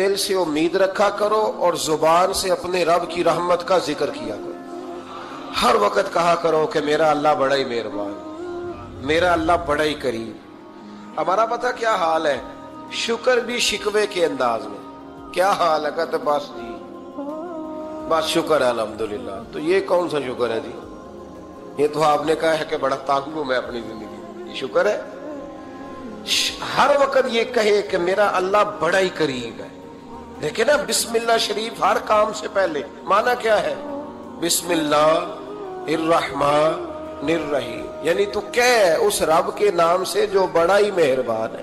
دل سے امید رکھا کرو اور زبان سے اپنے رب کی رحمت کا ذکر کیا کرو. ہر وقت کہا کرو کہ میرا اللہ بڑا ہی مہربان، میرا اللہ بڑا ہی کریم. ہمارا پتہ کیا حال ہے؟ شکر بھی شکوے کے انداز میں. کیا حال ہے؟ کہتے بس جی بس شکر ہے الحمدللہ. تو یہ کون سا شکر ہے جی؟ یہ تو آپ نے کہا ہے کہ بڑا تنگ ہوں میں اپنی زندگی. یہ شکر ہے؟ ہر وقت یہ کہے کہ میرا اللہ بڑا ہی کریم ہے. دیکھیں نا بسم اللہ شریف ہر کام سے پہلے معنی کیا ہے؟ بسم اللہ الرحمن الرحیم، یعنی تو کہہ اس رب کے نام سے جو بڑا ہی مہربان ہے،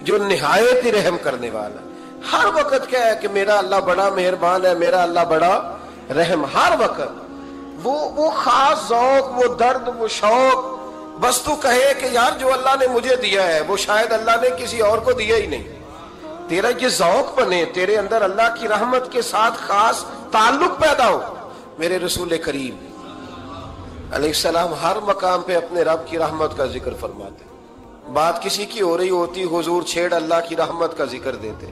جو نہایت ہی رحم کرنے والا ہے. ہر وقت کیا ہے کہ میرا اللہ بڑا مہربان ہے، میرا اللہ بڑا رحم. ہر وقت وہ خاص ذوق، وہ درد، وہ شوق. بس تو کہے کہ یار جو اللہ نے مجھے دیا ہے وہ شاید اللہ نے کسی اور کو دیا ہی نہیں. تیرا یہ ذوق بنے، تیرے اندر اللہ کی رحمت کے ساتھ خاص تعلق پیدا ہو. میرے رسول کریم علیہ السلام ہر مقام پہ اپنے رب کی رحمت کا ذکر فرماتے. بات کسی کی ہو رہی ہوتی، حضور چھیڑ اللہ کی رحمت کا ذکر دیتے.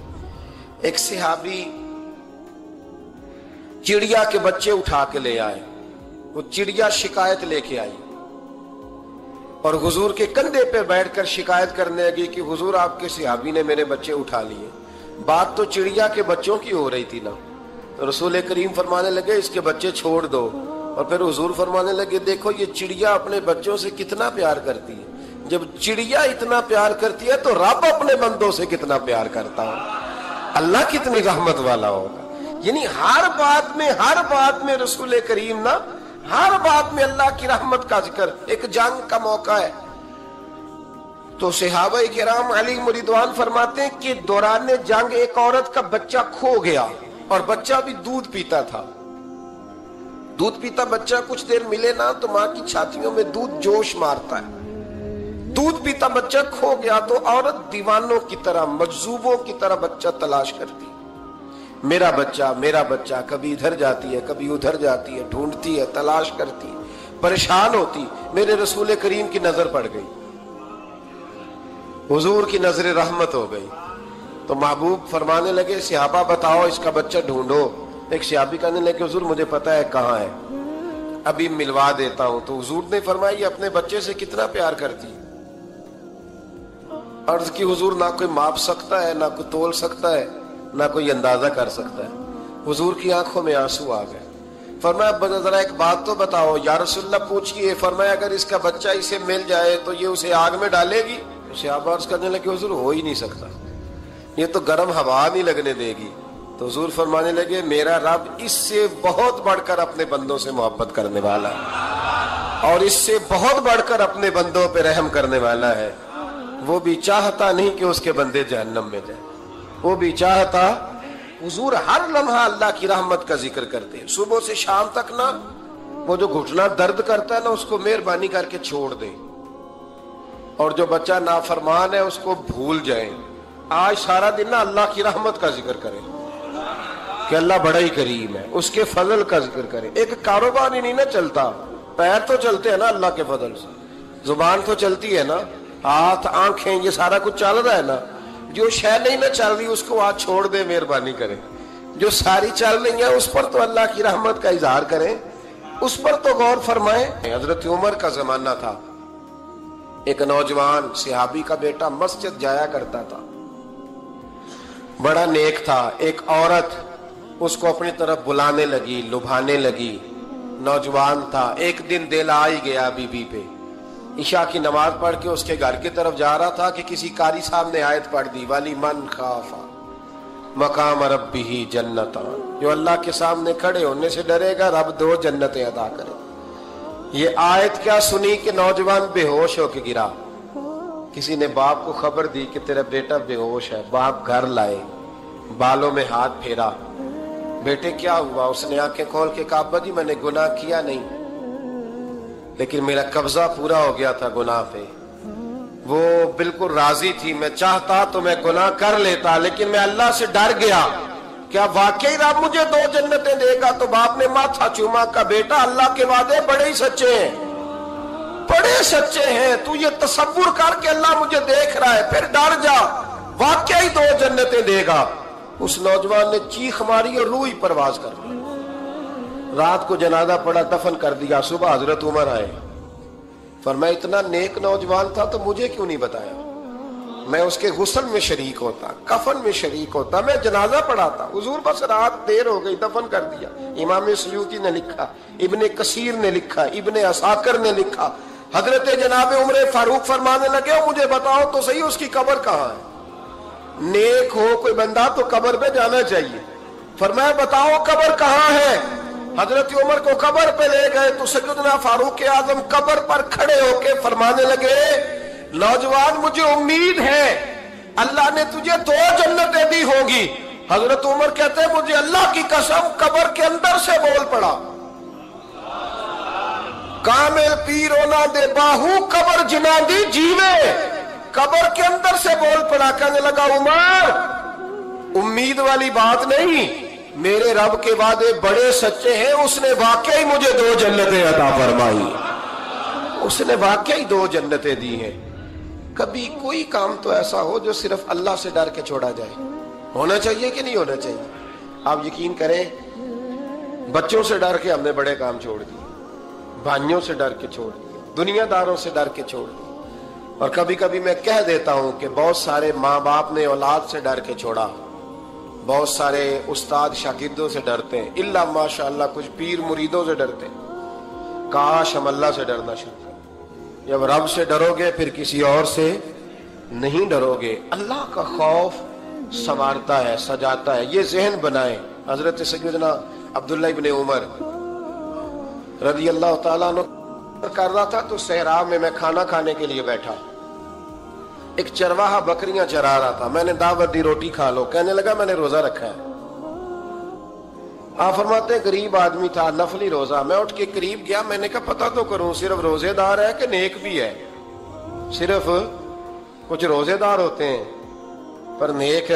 ایک صحابی چڑیا کے بچے اٹھا کے لے آئے. وہ چڑیا شکایت لے کے آئی اور حضور کے کندھے پہ بیٹھ کر شکایت کرنے لگی کہ حضور آپ کے صحابی نے میرے بچے اٹھا لیے. بات تو چڑیا کے بچوں کی ہو رہی تھی نا. تو رسول کریم فرمانے لگے اس کے بچے چھوڑ دو. اور پھر حضور فرمانے لگے دیکھو یہ چڑیا اپنے بچوں سے کتنا پیار کرتی ہے. جب چڑیا اتنا پیار کرتی ہے تو رب اپنے بندوں سے کتنا پیار کرتا ہو. اللہ کتنی رحمت والا ہوگا. یعنی ہر بات میں رسول کریم نا ہر بات میں اللہ کی رحمت کا ذکر. ایک جنگ کا موقع ہے تو صحابہ کرام علی رضوان فرماتے ہیں کہ دوران جنگ ایک عورت کا بچہ کھو گیا اور بچہ بھی دودھ پیتا تھا. دودھ پیتا بچہ کچھ دیر ملے نا تو ماں کی چھاتیوں میں دودھ جوش مارتا ہے. دودھ پیتا بچہ کھو گیا تو عورت دیوانوں کی طرح، مجذوبوں کی طرح بچہ تلاش کرتی. میرا بچہ کبھی ادھر جاتی ہے کبھی ادھر جاتی ہے، ڈھونڈتی ہے، تلاش کرتی ہے، پریشان ہوتی. میرے رسول کریم کی نظر پڑ گئی، حضور کی نظر رحمت ہو گئی. تو محبوب فرمانے لگے صحابہ بتاؤ اس کا بچہ ڈھونڈو. ایک صحابی کہنے لگے حضور مجھے پتا ہے کہاں ہے، ابھی ملوا دیتا ہوں. تو حضور نے فرمایا یہ اپنے بچے سے کتنا پیار کرتی. عرض کی حضور نہ کوئی ماپ سکتا ہے، نہ کوئی تول سکتا ہے، نہ کوئی اندازہ کر سکتا ہے. حضور کی آنکھوں میں آنسو آ گئے. فرمایا ذرا ایک بات تو بتاؤ. یا رسول اللہ پوچھئے. فرمایا اگر اس کا بچہ اسے مل جائے تو یہ اسے آگ میں ڈالے گی؟ صحابہ عرض کرنے لگے حضور ہو ہی نہیں سکتا، یہ تو گرم ہوا نہیں لگنے دے گی. تو حضور فرمانے لگے میرا رب اس سے بہت بڑھ کر اپنے بندوں سے محبت کرنے والا ہے اور اس سے بہت بڑھ کر اپنے بندوں پہ رحم کرنے والا ہے. وہ بھی چاہتا نہیں کہ اس کے بندے جہنم میں جائیں، وہ بھی چاہتا. حضور ہر لمحہ اللہ کی رحمت کا ذکر کرتے ہیں. صبح سے شام تک نا وہ جو گھٹنا درد کرتا ہے نا اس کو مہربانی کر کے چھوڑ دیں، اور جو بچہ نافرمان ہے اس کو بھول جائیں. آج سارا دن نا اللہ کی رحمت کا ذکر کریں کہ اللہ بڑا ہی کریم ہے، اس کے فضل کا ذکر کریں. ایک کاروبار ہی نہیں نا چلتا، پیر تو چلتے ہیں نا اللہ کے فضل سے، زبان تو چلتی ہے نا، ہاتھ آنکھیں یہ سارا کچھ چل رہا ہے نا. جو شے نہیں نہ چل رہی اس کو آج چھوڑ دے، مہربانی کریں. جو ساری چل رہی ہیں اس پر تو اللہ کی رحمت کا اظہار کریں، اس پر تو غور فرمائیں. حضرت عمر کا زمانہ تھا. ایک نوجوان صحابی کا بیٹا مسجد جایا کرتا تھا، بڑا نیک تھا. ایک عورت اس کو اپنی طرف بلانے لگی، لبھانے لگی. نوجوان تھا. ایک دن دل آ ہی گیا بی بی پہ. عشاء کی نماز پڑھ کے اس کے گھر کی طرف جا رہا تھا کہ کسی قاری صاحب نے آیت پڑھ دی وَلِمَنْ مَنْ خَافَ مَقَامَ رَبِّهِ جَنَّتَانِ، جو اللہ کے سامنے کھڑے ہونے سے ڈرے گا رب 2 جنتیں عطا کرے. یہ آیت کیا سنی کہ نوجوان بے ہوش ہو کے گرا. کسی نے باپ کو خبر دی کہ تیرا بیٹا بے ہوش ہے. باپ گھر لائے، بالوں میں ہاتھ پھیرا، بیٹے کیا ہوا؟ اس نے آنکھیں کھول کے کہا ابا جی میں نے گناہ کیا نہیں، لیکن میرا قبضہ پورا ہو گیا تھا گناہ پہ. وہ بالکل راضی تھی، میں چاہتا تو میں گناہ کر لیتا لیکن میں اللہ سے ڈر گیا. کیا واقعی رب مجھے 2 جنتیں دے گا؟ تو باپ نے ماتھا چوما کا بیٹا اللہ کے وعدے بڑے ہی سچے ہیں، بڑے سچے ہیں. تو یہ تصور کر کے اللہ مجھے دیکھ رہا ہے، پھر ڈر جا، واقعی 2 جنتیں دے گا. اس نوجوان نے چیخ ماری اور روح ہی پرواز کر دی. رات کو جنازہ پڑا, دفن کر دیا. صبح حضرت عمر آئے, فرمایا اتنا نیک نوجوان تھا تو مجھے کیوں نہیں بتایا؟ میں اس کے غسل میں شریک ہوتا, کفن میں شریک ہوتا, میں جنازہ پڑھاتا. حضور بس رات دیر ہو گئی, دفن کر دیا. امام سیوطی نے لکھا, ابن کثیر نے لکھا, ابن عساکر نے لکھا, حضرت جناب عمر فاروق فرمانے لگے مجھے بتاؤ تو صحیح اس کی قبر کہاں ہے. نیک ہو کوئی بندہ تو قبر پہ جانا چاہیے. فرمایا بتاؤ قبر کہاں ہے. حضرت عمر کو قبر پہ لے گئے تو سیدنا فاروق اعظم قبر پر کھڑے ہو کے فرمانے لگے نوجوان مجھے امید ہے اللہ نے تجھے 2 جنتیں دی ہوں گی. حضرت عمر کہتے ہیں مجھے اللہ کی قسم قبر کے اندر سے بول پڑا, کامل پیرونا دے باہو قبر جنا دی جیوے. قبر کے اندر سے بول پڑا, کہنے لگا عمر امید والی بات نہیں, میرے رب کے وعدے بڑے سچے ہیں. اس نے واقعی مجھے 2 جنتیں عطا فرمائی, اس نے واقعی 2 جنتیں دی ہیں. کبھی کوئی کام تو ایسا ہو جو صرف اللہ سے ڈر کے چھوڑا جائے, ہونا چاہیے کہ نہیں ہونا چاہیے؟ آپ یقین کریں بچوں سے ڈر کے ہم نے بڑے کام چھوڑ دیے, بھائیوں سے ڈر کے چھوڑ دیے, دنیا داروں سے ڈر کے چھوڑ دیے. اور کبھی کبھی میں کہہ دیتا ہوں کہ بہت سارے ماں باپ نے اولاد سے ڈر کے چھوڑا, بہت سارے استاد شاگردوں سے ڈرتے ہیں, اللہ ماشاءاللہ کچھ پیر مریدوں سے ڈرتے ہیں. کاش ہم اللہ سے ڈرنا شروع کریں. جب رب سے ڈرو گے پھر کسی اور سے نہیں ڈرو گے. اللہ کا خوف سنوارتا ہے, سجاتا ہے, یہ ذہن بنائیں. حضرت سیدنا عبداللہ ابن عمر رضی اللہ تعالیٰ عنہ کر رہا تھا تو صحرا میں کھانا کھانے کے لیے بیٹھا. ایک چرواہا بکریاں چرا رہا تھا, میں نے دعوت دی روٹی کھا لو. کہنے لگا میں نے روزہ رکھا ہے. آپ فرماتے ہیں غریب آدمی تھا, نفلی روزہ. میں اٹھ کے قریب گیا, میں نے کہا پتہ تو کروں صرف روزے دار ہے کہ نیک بھی ہے. صرف کچھ روزے دار ہوتے ہیں پر نیک,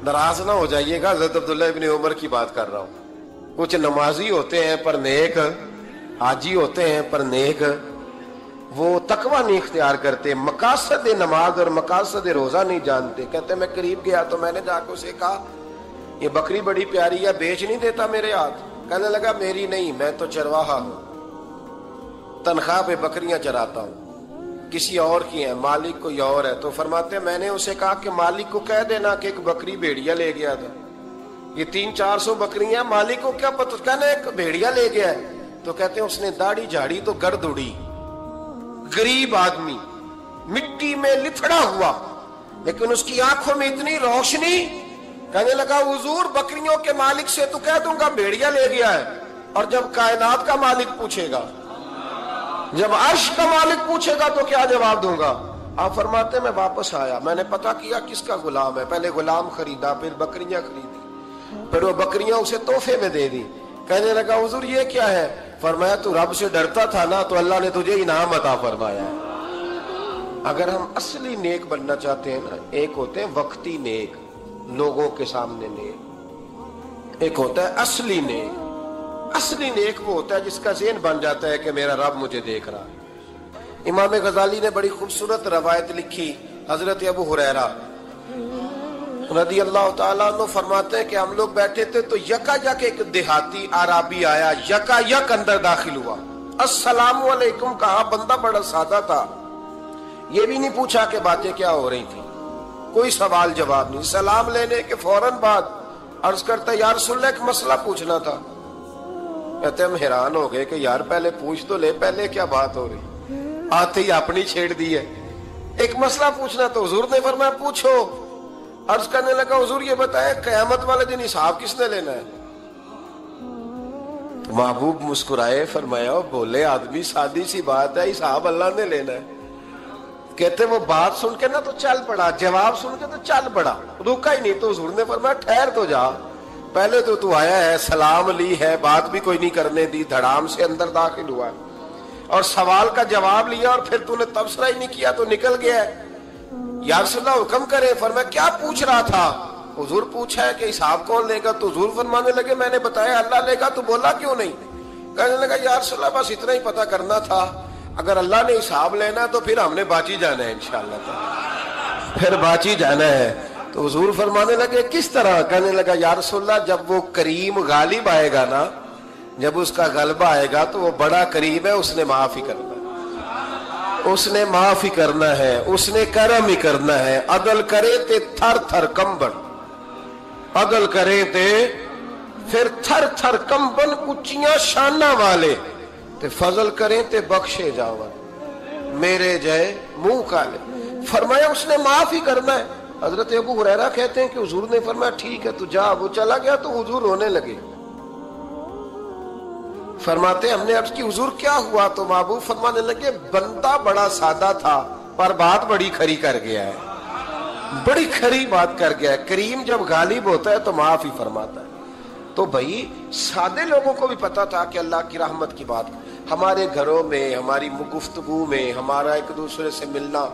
ناراض نہ ہو جائیے گا, حضرت عبداللہ ابن عمر کی بات کر رہا ہوں. کچھ نمازی ہوتے ہیں پر نیک, حاجی ہوتے ہیں پر نیک, وہ تقوی نہیں اختیار کرتے, مقاصد نماز اور مقاصد روزہ نہیں جانتے. کہتے میں قریب گیا تو میں نے جا کے اسے کہا یہ بکری بڑی پیاری ہے, بیچ نہیں دیتا میرے ہاتھ؟ کہنے لگا میری نہیں, میں تو چرواہا ہوں, تنخواہ پہ بکریاں چراتا ہوں, کسی اور کی ہیں, مالک کوئی اور ہے. تو فرماتے ہیں میں نے اسے کہا کہ مالک کو کہہ دینا کہ ایک بکری بھیڑیا لے گیا تھا, یہ 300-400 بکریاں, مالک کو کیا پتہ, کہنا ایک بھیڑیا لے گیا ہے. تو کہتے ہیں اس نے داڑھی جھاڑی تو گرد اڑی. غریب آدمی مٹی میں لتھڑا ہوا لیکن اس کی آنکھوں میں اتنی روشنی. کہنے لگا حضور بکریوں کے مالک سے تو کہہ دوں گا بھیڑیا لے گیا ہے, اور جب کائنات کا مالک پوچھے گا, جب عرش کا مالک پوچھے گا تو کیا جواب دوں گا؟ آپ فرماتے ہیں میں واپس آیا, میں نے پتا کیا کس کا غلام ہے. پہلے غلام خریدا, پھر بکریاں خریدی, پھر وہ بکریاں اسے تحفے میں دے دی. کہنے لگا حضور یہ کیا ہے؟ فرمایا تو رب سے ڈرتا تھا نا تو اللہ نے تجھے انعام عطا فرمایا. اگر ہم اصلی نیک بننا چاہتے ہیں نا, ایک ہوتے ہیں وقتی نیک, لوگوں کے سامنے نیک, ایک ہوتا ہے اصلی نیک. اصلی نیک وہ ہوتا ہے جس کا ذہن بن جاتا ہے کہ میرا رب مجھے دیکھ رہا ہے. امام غزالی نے بڑی خوبصورت روایت لکھی. حضرت ابو ہریرہ رضی اللہ تعالیٰ عنہ فرماتے ہیں کہ ہم لوگ بیٹھے تھے تو یکا یک ایک دیہاتی عربی آیا, یکا یک اندر داخل ہوا, السلام علیکم کہا. بندہ بڑا سادہ تھا, یہ بھی نہیں پوچھا کہ باتیں کیا ہو رہی تھی, کوئی سوال جواب نہیں. سلام لینے کے فوراً بعد عرض کرتا یا رسول اللہ ایک مسئلہ پوچھنا تھا. کہتے ہم حیران ہو گئے کہ یار پہلے پوچھ تو لے, پہلے کیا بات ہو رہی, آتے ہی اپنی چھیڑ دی ہے. ایک مسئلہ پوچھنا تو حضور نے فرمایا پوچھو. عرض کرنے لگا حضور یہ بتائے قیامت والے دن حساب کس نے لینا ہے؟ محبوب مسکرائے, فرمایا بولے آدمی سادی سی بات ہے, حساب اللہ نے لینا ہے. کہتے وہ بات سن کے نا تو چل پڑا, جواب سن کے تو چل پڑا, رکا ہی نہیں. تو حضور نے فرمایا ٹھہر تو جا, پہلے تو آیا ہے, سلام لی ہے, بات بھی کوئی نہیں کرنے دی, دھڑام سے اندر داخل ہوا ہے اور سوال کا جواب لیا اور پھر تو نے تبصرہ ہی نہیں کیا تو نکل گیا ہے. یا رسول اللہ حکم کرے. فرمایا کیا پوچھ رہا تھا؟ حضور پوچھا ہے کہ حساب کون لے گا؟ تو حضور فرمانے لگے میں نے بتایا اللہ لے گا, تو بولا کیوں نہیں؟ کہنے لگا یا رسول اللہ بس اتنا ہی پتا کرنا تھا, اگر اللہ نے حساب لینا تو پھر ہم نے باچی جانا ہے انشاءاللہ, پھر باچی جانا ہے. تو حضور فرمانے لگے کس طرح؟ کہنے لگا یا رسول اللہ جب وہ کریم غالب آئے گا نا، جب اس کا غلبہ آئے گا تو وہ بڑا کریم ہے، اس نے معاف ہی کرنا ہے، اس نے معاف ہی کرنا ہے، اس نے کرم ہی کرنا ہے۔ عدل کرے تے تھر تھر کمبن، عدل کرے تے پھر تھر تھر کمبن، اچیاں شانہ والے تے فضل کریں تے بخشے جاون، میرے جائے منہ کالے۔ فرمایا اس نے معاف ہی کرنا ہے۔ حضرت ابو ہریرہ کہتے ہیں کہ حضور نے فرمایا ٹھیک ہے تو جا۔ وہ چلا گیا تو حضور رونے لگے۔ فرماتے ہم نے عرض کی حضور کیا ہوا؟ تو محبوب فرمانے لگے بندہ بڑا سادہ تھا پر بات بڑی کھری کر گیا ہے، بڑی کھری بات کر گیا ہے۔ کریم جب غالب ہوتا ہے تو معاف ہی فرماتا ہے۔ تو بھائی سادے لوگوں کو بھی پتا تھا کہ اللہ کی رحمت کی بات، ہمارے گھروں میں، ہماری گفتگو میں، ہمارا ایک دوسرے سے ملنا،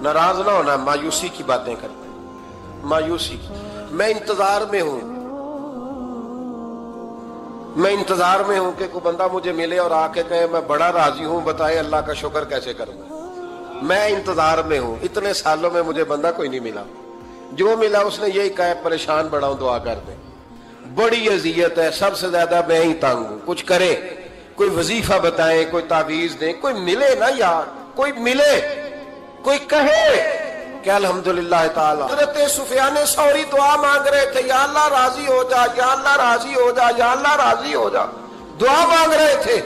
ناراض نہ ہونا، مایوسی کی باتیں کرتے ہیں، مایوسی کی۔ میں انتظار میں ہوں، میں انتظار میں ہوں کہ کوئی بندہ مجھے ملے اور آ کے کہے میں بڑا راضی ہوں، بتائے اللہ کا شکر کیسے کروں۔ میں انتظار میں ہوں، اتنے سالوں میں مجھے بندہ کوئی نہیں ملا، جو ملا اس نے یہی کہا پریشان بڑا ہوں دعا کر دیں، بڑی اذیت ہے، سب سے زیادہ میں ہی تنگ ہوں، کچھ کرے، کوئی وظیفہ بتائیں، کوئی تعویذ دیں، کوئی ملے نا یار، کوئی ملے، کوئی کہے کہ الحمدللہ تعالی۔ حضرت سفیان ثوری دعا مانگ رہے تھے، یا اللہ راضی ہو جا، یا اللہ راضی ہو جا، یا اللہ راضی ہو جا، دعا مانگ رہے تھے۔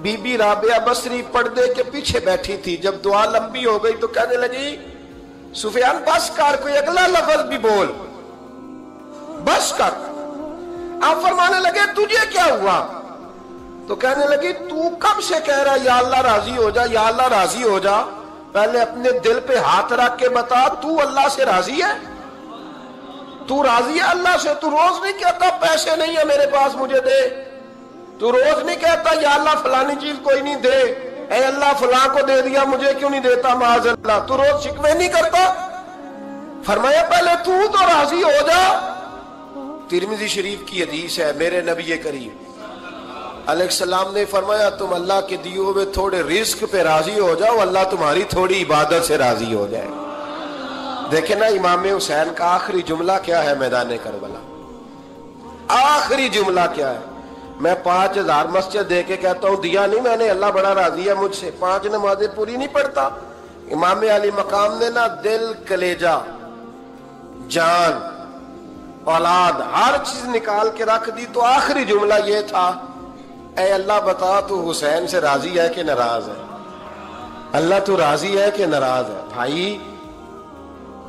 بی بی رابعہ بصری پردے کے پیچھے بیٹھی تھی، جب دعا لمبی ہو گئی تو کہنے لگی سفیان بس کر، کوئی اگلا لفظ بھی بول، بس کر۔ آپ فرمانے لگے تجھے کیا ہوا؟ تو کہنے لگی تو کب سے کہہ رہا یا اللہ راضی ہو جا، یا اللہ راضی ہو جا، پہلے اپنے دل پہ ہاتھ رکھ کے بتا تو اللہ سے راضی ہے؟ تو راضی ہے اللہ سے؟ تو روز نہیں کہتا پیسے نہیں ہے میرے پاس مجھے دے؟ تو روز نہیں کہتا یا اللہ فلانی چیز کوئی نہیں دے، اے اللہ فلاں کو دے دیا مجھے کیوں نہیں دیتا معاذ اللہ؟ تو روز شکوے نہیں کرتا؟ فرمایا پہلے تو راضی ہو جا۔ ترمذی شریف کی حدیث ہے، میرے نبی کریم علیہ السلام نے فرمایا تم اللہ کے دیے ہوئے تھوڑے رزق پہ راضی ہو جاؤ، اللہ تمہاری تھوڑی عبادت سے راضی ہو جائے۔ دیکھیں نا امام حسین کا آخری جملہ کیا ہے میدان کربلا، آخری جملہ کیا ہے؟ میں 5000 مسجد دے کے کہتا ہوں دیا نہیں میں نے، اللہ بڑا راضی ہے مجھ سے، 5 نمازیں پوری نہیں پڑھتا۔ امام علی مقام نے نا دل، کلیجہ، جان، اولاد، ہر چیز نکال کے رکھ دی، تو آخری جملہ یہ تھا اے اللہ بتا تو حسین سے راضی ہے کہ ناراض ہے؟ اللہ تو راضی ہے کہ ناراض ہے؟ بھائی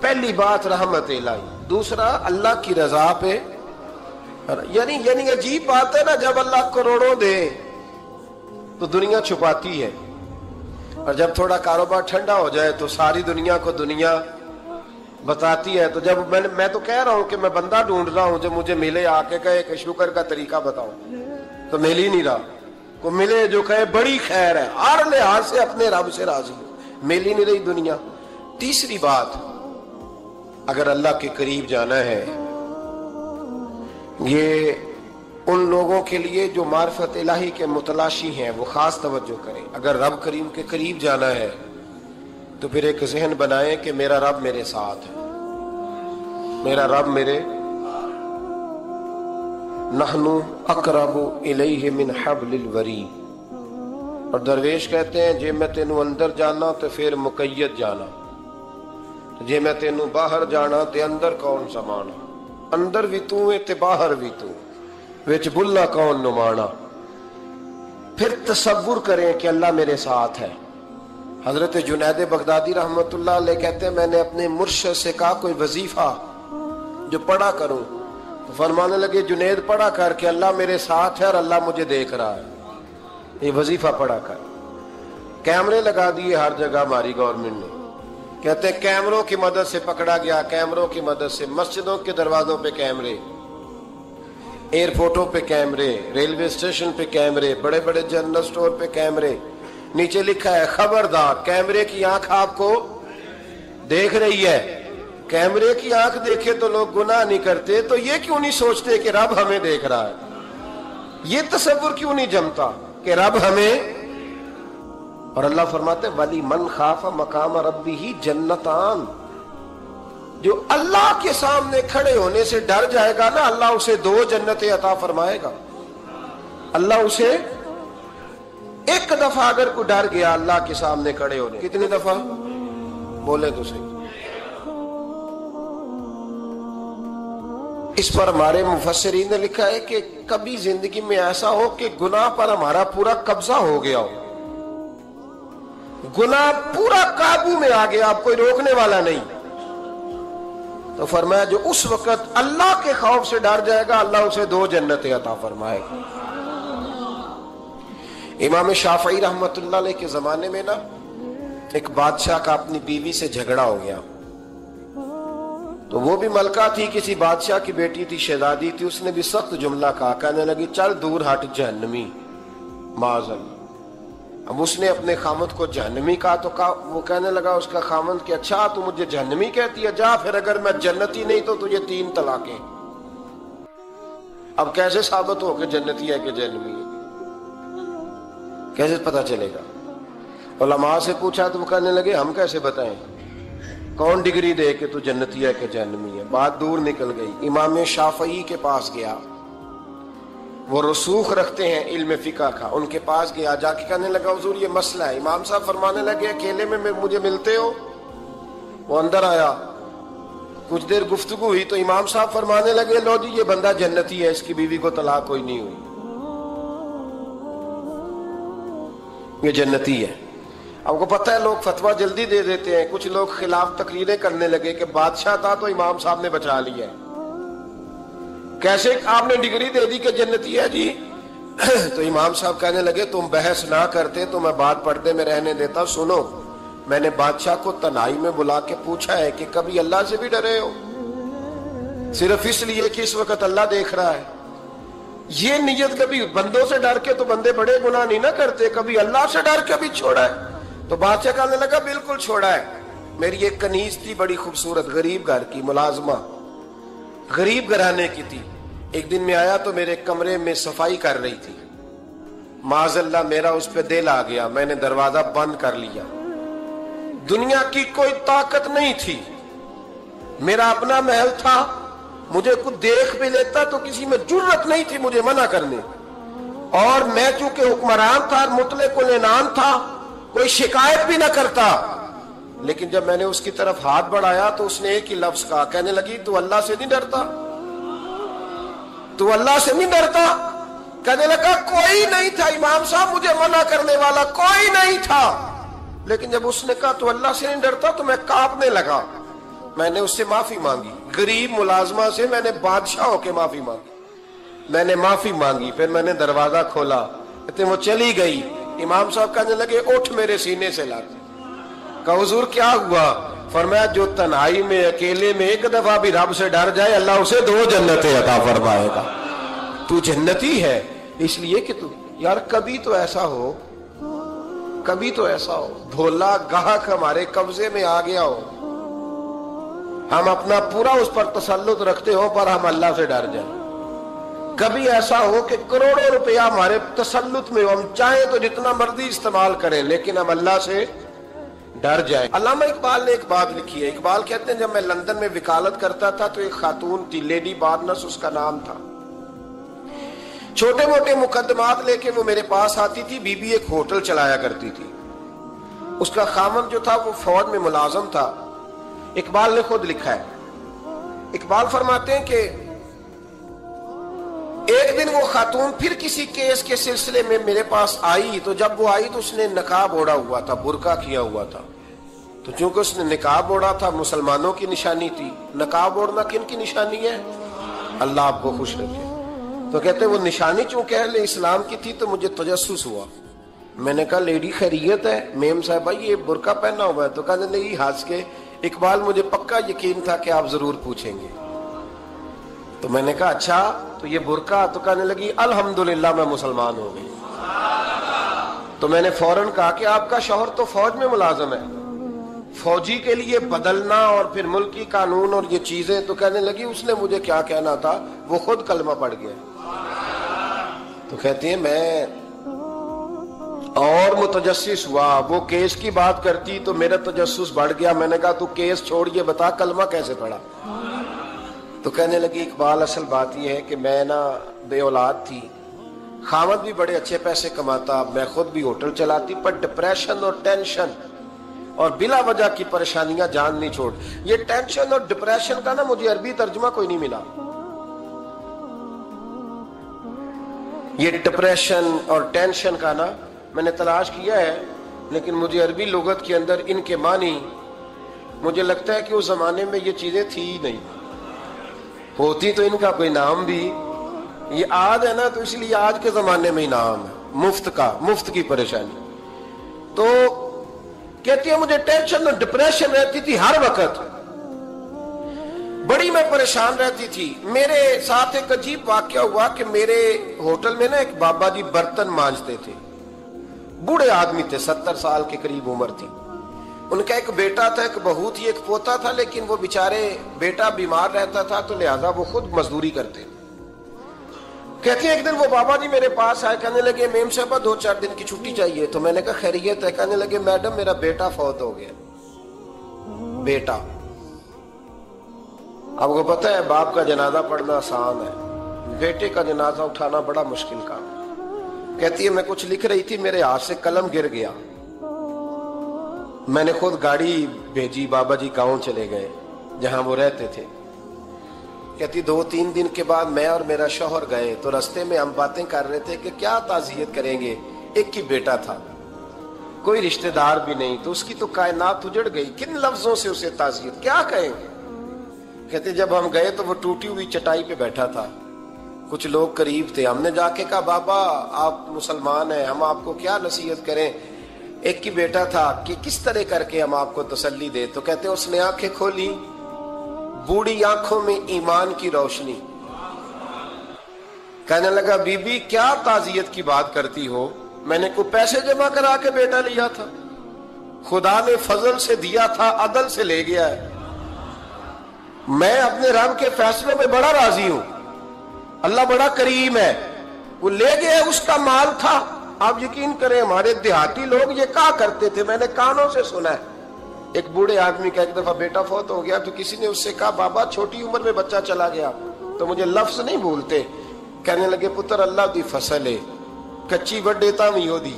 پہلی بات رحمت الہی، دوسرا اللہ کی رضا پہ، یعنی عجیب بات ہے نا، جب اللہ کروڑوں دے تو دنیا چھپاتی ہے، اور جب تھوڑا کاروبار ٹھنڈا ہو جائے تو ساری دنیا کو دنیا بتاتی ہے۔ تو جب میں تو کہہ رہا ہوں کہ میں بندہ ڈھونڈ رہا ہوں جو مجھے ملے، آ کے کہے کہ شکر کا طریقہ بتاؤ، تو مل ہی نہیں رہا۔ کو ملے جو کہے بڑی خیر ہے، ہر لحاظ سے اپنے رب سے راضی، مل ہی نہیں رہی دنیا۔ تیسری بات، اگر اللہ کے قریب جانا ہے، یہ ان لوگوں کے لیے جو معرفت الہی کے متلاشی ہیں وہ خاص توجہ کریں۔ اگر رب کریم کے قریب جانا ہے تو پھر ایک ذہن بنائیں کہ میرا رب میرے ساتھ ہے، میرا رب میرے، نحنو اقرب الیہ من حبل الورید۔ اور درویش کہتے ہیں جے میں تینوں اندر جانا تو پھر مقید جانا، جے میں تینوں باہر جانا تے اندر کون سمانا، اندر بھی تو ہے تے باہر بھی تو، وچ بلا کون نمانا۔ پھر تصور کریں کہ اللہ میرے ساتھ ہے۔ حضرت جنید بغدادی رحمت اللہ علیہ کہتے ہیں میں نے اپنے مرشد سے کہا کوئی وظیفہ جو پڑھا کروں، تو فرمانے لگے جنید پڑھا کر کہ اللہ میرے ساتھ ہے اور اللہ مجھے دیکھ رہا ہے، یہ وظیفہ پڑھا کر۔ کیمرے لگا دیے ہر جگہ ہماری گورنمنٹ نے، کہتے ہیں کیمروں کی مدد سے پکڑا گیا، کیمروں کی مدد سے، مسجدوں کے دروازوں پہ کیمرے، ایئرپورٹوں پہ کیمرے، ریلوے اسٹیشن پہ کیمرے، بڑے بڑے جنرل سٹور پہ کیمرے، نیچے لکھا ہے خبردار کیمرے کی آنکھ آپ کو دیکھ رہی ہے۔ کیمرے کی آنکھ دیکھے تو لوگ گناہ نہیں کرتے، تو یہ کیوں نہیں سوچتے کہ رب ہمیں دیکھ رہا ہے؟ یہ تصور کیوں نہیں جمتا کہ رب ہمیں؟ اور اللہ فرماتے وَلِمَنْ خَافَ مَقَامَ رَبِّهِ جَنَّتَانِ، جو اللہ کے سامنے کھڑے ہونے سے ڈر جائے گا نا، اللہ اسے 2 جنتیں عطا فرمائے گا۔ اللہ اسے ایک دفعہ اگر کوئی ڈر گیا اللہ کے سامنے کھڑے ہونے، کتنی دفعہ بولے تو صحیح؟ اس پر ہمارے مفسرین نے لکھا ہے کہ کبھی زندگی میں ایسا ہو کہ گناہ پر ہمارا پورا قبضہ ہو گیا ہو، گناہ پورا قابو میں آ گیا، اب کوئی روکنے والا نہیں، تو فرمایا جو اس وقت اللہ کے خوف سے ڈر جائے گا اللہ اسے 2 جنتیں عطا فرمائے گا۔ امام شافعی رحمت اللہ علیہ کے زمانے میں نا ایک بادشاہ کا اپنی بیوی سے جھگڑا ہو گیا، تو وہ بھی ملکہ تھی، کسی بادشاہ کی بیٹی تھی، شہزادی تھی، اس نے بھی سخت جملہ کہا، کہنے لگی چل دور ہٹ جہنمی، معاذ اللہ۔ اب اس نے اپنے خامد کو جہنمی کہا تو وہ کہنے لگا اس کا خامد کہ اچھا تو مجھے جہنمی کہتی ہے، جا پھر اگر میں جنتی نہیں تو تجھے 3 طلاقیں۔ اب کیسے ثابت ہو کہ جنتی ہے کہ جہنمی ہے؟ کیسے پتا چلے گا؟ علماء سے پوچھا تو وہ کہنے لگے ہم کیسے بتائیں، کون ڈگری دے کہ تو جنتی ہے کہ جہنمی ہے؟ بات دور نکل گئی۔ امام شافعی کے پاس گیا، وہ رسوخ رکھتے ہیں علم فقہ کا، ان کے پاس گیا، جا کے کہنے لگا حضور یہ مسئلہ ہے۔ امام صاحب فرمانے لگے اکیلے میں مجھے ملتے ہو؟ وہ اندر آیا، کچھ دیر گفتگو ہوئی تو امام صاحب فرمانے لگے لو جی یہ بندہ جنتی ہے، اس کی بیوی کو طلاق کوئی نہیں ہوئی، یہ جنتی ہے۔ آپ کو پتہ ہے لوگ فتویٰ جلدی دے دیتے ہیں، کچھ لوگ خلاف تقریریں کرنے لگے کہ بادشاہ تھا تو امام صاحب نے بچا لیا ہے، کیسے آپ نے ڈگری دے دی کہ جنتی ہے جی؟ تو امام صاحب کہنے لگے تم بحث نہ کرتے تو میں بات پردے میں رہنے دیتا۔ سنو، میں نے بادشاہ کو تنہائی میں بلا کے پوچھا ہے کہ کبھی اللہ سے بھی ڈرے ہو؟ صرف اس لیے کہ اس وقت اللہ دیکھ رہا ہے۔ یہ نیت کبھی بندوں سے ڈر کے تو بندے بڑے گناہ نہیں نہ کرتے، کبھی اللہ سے ڈر کے بھی چھوڑا ہے؟ تو بادشاہ کہنے لگا بالکل چھوڑا ہے۔ میری ایک کنیز تھی بڑی خوبصورت، غریب گھر کی ملازمہ، غریب گھرانے کی تھی۔ ایک دن میں آیا تو میرے کمرے میں صفائی کر رہی تھی، معاذ اللہ میرا اس پہ دل آ گیا، میں نے دروازہ بند کر لیا۔ دنیا کی کوئی طاقت نہیں تھی، میرا اپنا محل تھا، مجھے کچھ دیکھ بھی لیتا تو کسی میں جرت نہیں تھی مجھے منع کرنے، اور میں چونکہ حکمران تھا، مطلق العنان تھا، کوئی شکایت بھی نہ کرتا۔ لیکن جب میں نے اس کی طرف ہاتھ بڑھایا تو اس نے ایک ہی لفظ کہا، کہنے لگی تو اللہ سے نہیں ڈرتا؟ تو اللہ سے نہیں ڈرتا؟ کہنے لگا کوئی نہیں تھا امام صاحب مجھے منع کرنے والا، کوئی نہیں تھا۔ لیکن جب اس نے کہا تو اللہ سے نہیں ڈرتا تو میں کانپنے لگا۔ میں نے اس سے معافی مانگی، غریب ملازمہ سے میں نے بادشاہ ہو کے معافی مانگی، میں نے معافی مانگی، پھر میں نے دروازہ کھولا، وہ چلی گئی۔ امام صاحب کہنے لگے اٹھ میرے سینے سے لا۔ کہا حضور کیا ہوا؟ فرمایا جو تنہائی میں اکیلے میں ایک دفعہ بھی رب سے ڈر جائے اللہ اسے 2 جنتیں عطا فرمائے گا۔ تو جنتی ہے اس لیے کہ تو یار کبھی تو ایسا ہو، کبھی تو ایسا ہو بھولا گاہک ہمارے قبضے میں آ گیا ہو، ہم اپنا پورا اس پر تسلط رکھتے ہو پر ہم اللہ سے ڈر جائیں۔ کبھی ایسا ہو کہ کروڑوں روپیہ ہمارے تسلط میں ہو، ہم چاہیں تو جتنا مرضی استعمال کریں لیکن ہم اللہ سے ڈر جائیں۔ علامہ اقبال نے ایک بات لکھی ہے، اقبال کہتے ہیں جب میں لندن میں وکالت کرتا تھا تو ایک خاتون تھی، لیڈی بارنس اس کا نام تھا، چھوٹے موٹے مقدمات لے کے وہ میرے پاس آتی تھی۔ بی بی ایک ہوٹل چلایا کرتی تھی، اس کا خامند جو تھا وہ فوج میں ملازم تھا۔ اقبال نے خود لکھا ہے، اقبال فرماتے ہیں کہ ایک دن وہ خاتون پھر کسی کیس کے سلسلے میں میرے پاس آئی، تو جب وہ آئی تو اس نے نقاب اوڑھا ہوا تھا، برقع کیا ہوا تھا، تو چونکہ اس نے نقاب اوڑھا تھا مسلمانوں کی نشانی تھی۔ نقاب اوڑھنا کن کی نشانی ہے؟ اللہ آپ کو خوش رکھے۔ تو کہتے وہ نشانی چونکہ اہل اسلام کی تھی تو مجھے تجسس ہوا، میں نے کہا لیڈی خیریت ہے؟ میم صاحبہ یہ برقع پہنا ہوا ہے؟ تو کہنے لگی ہنس کے اقبال مجھے پکا یقین تھا کہ آپ ضرور پوچھیں گے۔ تو میں نے کہا اچھا تو یہ برقع؟ تو کہنے لگی الحمدللہ میں مسلمان ہو گئی۔ تو میں نے فوراً کہا کہ آپ کا شوہر تو فوج میں ملازم ہے، فوجی کے لیے بدلنا اور پھر ملکی قانون اور یہ چیزیں؟ تو کہنے لگی اس نے مجھے کیا کہنا تھا، وہ خود کلمہ پڑھ گیا۔ تو کہتی ہیں میں اور متجسس ہوا. وہ کیس کی بات کرتی تو میرا تجسس بڑھ گیا. میں نے کہا تو کیس چھوڑ یہ بتا کلمہ کیسے پڑھا؟ تو کہنے لگی اقبال اصل بات یہ ہے کہ میں نا بے اولاد تھی, خامد بھی بڑے اچھے پیسے کماتا, میں خود بھی ہوٹل چلاتی, پر ڈپریشن اور ٹینشن اور بلا وجہ کی پریشانیاں جان نہیں چھوڑ. یہ ٹینشن اور ڈپریشن کا نا مجھے عربی ترجمہ کوئی نہیں ملا. یہ ڈپریشن اور ٹینشن کا نا میں نے تلاش کیا ہے, لیکن مجھے عربی لغت کے اندر ان کے معنی مجھے لگتا ہے کہ اس زمانے میں یہ چیزیں تھی ہی نہیں. ہوتی تو ان کا کوئی نام بھی, یہ آج ہے نا تو اس لیے آج کے زمانے میں ہی نام ہے مفت کا, مفت کی پریشانی. تو کہتی ہے مجھے ٹینشن اور ڈپریشن رہتی تھی ہر وقت, بڑی میں پریشان رہتی تھی. میرے ساتھ ایک عجیب واقعہ ہوا کہ میرے ہوٹل میں نا ایک بابا جی برتن مانجتے تھے, بوڑھے آدمی تھے, 70 سال کے قریب عمر تھی. ان کا ایک بیٹا تھا, ایک بہو تھی, ایک پوتا تھا, لیکن وہ بیچارے بیٹا بیمار رہتا تھا تو لہذا وہ خود مزدوری کرتے. کہتے ہیں ایک دن وہ بابا جی میرے پاس آئے, کہنے لگے میم صاحبہ 2-4 دن کی چھٹی چاہیے. تو میں نے کہا خیریت ہے؟ کہنے لگے میڈم میرا بیٹا فوت ہو گیا. بیٹا, آپ کو پتہ ہے باپ کا جنازہ پڑھنا آسان ہے, بیٹے کا جنازہ اٹھانا بڑا مشکل کام. کہتی ہے میں کچھ لکھ رہی تھی, میرے ہاتھ سے قلم گر گیا. میں نے خود گاڑی بھیجی, بابا جی گاؤں چلے گئے جہاں وہ رہتے تھے. کہتی 2-3 دن کے بعد میں اور میرا شوہر گئے تو رستے میں ہم باتیں کر رہے تھے کہ کیا تعزیت کریں گے. ایک ہی بیٹا تھا, کوئی رشتہ دار بھی نہیں, تو اس کی تو کائنات اجڑ گئی, کن لفظوں سے اسے تعزیت کیا کہیں گے. کہتے جب ہم گئے تو وہ ٹوٹی ہوئی چٹائی پہ بیٹھا تھا, کچھ لوگ قریب تھے. ہم نے جا کے کہا بابا آپ مسلمان ہیں, ہم آپ کو کیا نصیحت کریں, ایک ہی بیٹا تھا, کہ کس طرح کر کے ہم آپ کو تسلی دے. تو کہتے اس نے آنکھیں کھولی, بوڑھی آنکھوں میں ایمان کی روشنی. کہنے لگا بی بی کیا تعزیت کی بات کرتی ہو, میں نے کوئی پیسے جمع کرا کے بیٹا لیا تھا, خدا نے فضل سے دیا تھا, عدل سے لے گیا ہے. میں اپنے رب کے فیصلوں میں بڑا راضی ہوں, اللہ بڑا کریم ہے, وہ لے گیا, اس کا مال تھا. آپ یقین کریں ہمارے دیہاتی لوگ یہ کہا کرتے تھے, میں نے کانوں سے سنا ہے. ایک بوڑھے آدمی کا ایک دفعہ بیٹا فوت ہو گیا تو کسی نے اس سے کہا بابا چھوٹی عمر میں بچہ چلا گیا تو مجھے لفظ نہیں بھولتے. کہنے لگے پتر اللہ دی فصل ہے, کچی وڈے تا بھی ہو دی.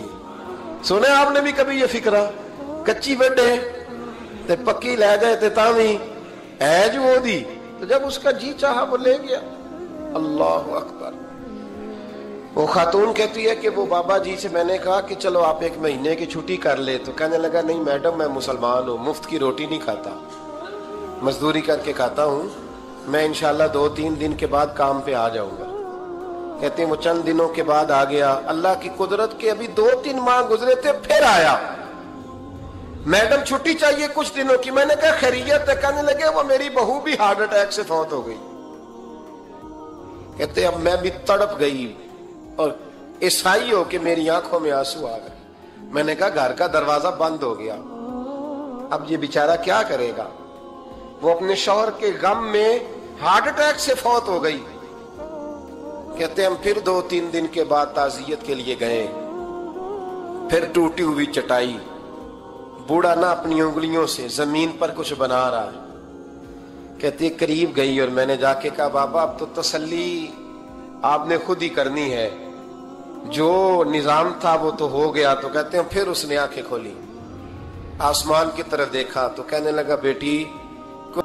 سنے آپ نے بھی کبھی یہ فکرہ, کچی وڈے تے پکی لے گئے تے تا بھی ہے جو ہو دی. تو جب اس کا جی چاہا وہ لے گیا. اللہ اکبر. وہ خاتون کہتی ہے کہ وہ بابا جی سے میں نے کہا کہ چلو آپ 1 مہینے کی چھٹی کر لے. تو کہنے لگا نہیں میڈم میں مسلمان ہوں, مفت کی روٹی نہیں کھاتا, مزدوری کر کے کھاتا ہوں, میں انشاءاللہ 2-3 دن کے بعد کام پہ آ جاؤں گا. کہتے ہیں وہ چند دنوں کے بعد آ گیا. اللہ کی قدرت کے ابھی 2-3 ماہ گزرے تھے, پھر آیا. میڈم چھٹی چاہیے کچھ دنوں کی. میں نے کہا خیریت ہے؟ کہنے لگے وہ میری بہو بھی ہارٹ اٹیک سے فوت ہو گئی. کہتے اب میں بھی تڑپ گئی اور عیسائی ہو کہ میری آنکھوں میں آنسو آ گئے. میں نے کہا گھر کا دروازہ بند ہو گیا, اب یہ بیچارہ کیا کرے گا. وہ اپنے شوہر کے غم میں ہارٹ اٹیک سے فوت ہو گئی. کہتے ہم پھر 2-3 دن کے بعد تعزیت کے لیے گئے, پھر ٹوٹی ہوئی چٹائی, بوڑھا نہ اپنی انگلیوں سے زمین پر کچھ بنا رہا ہے. کہتی قریب گئی اور میں نے جا کے کہا بابا اب تو تسلی آپ نے خود ہی کرنی ہے, جو نظام تھا وہ تو ہو گیا. تو کہتے ہیں پھر اس نے آنکھیں کھولی, آسمان کی طرف دیکھا تو کہنے لگا بیٹی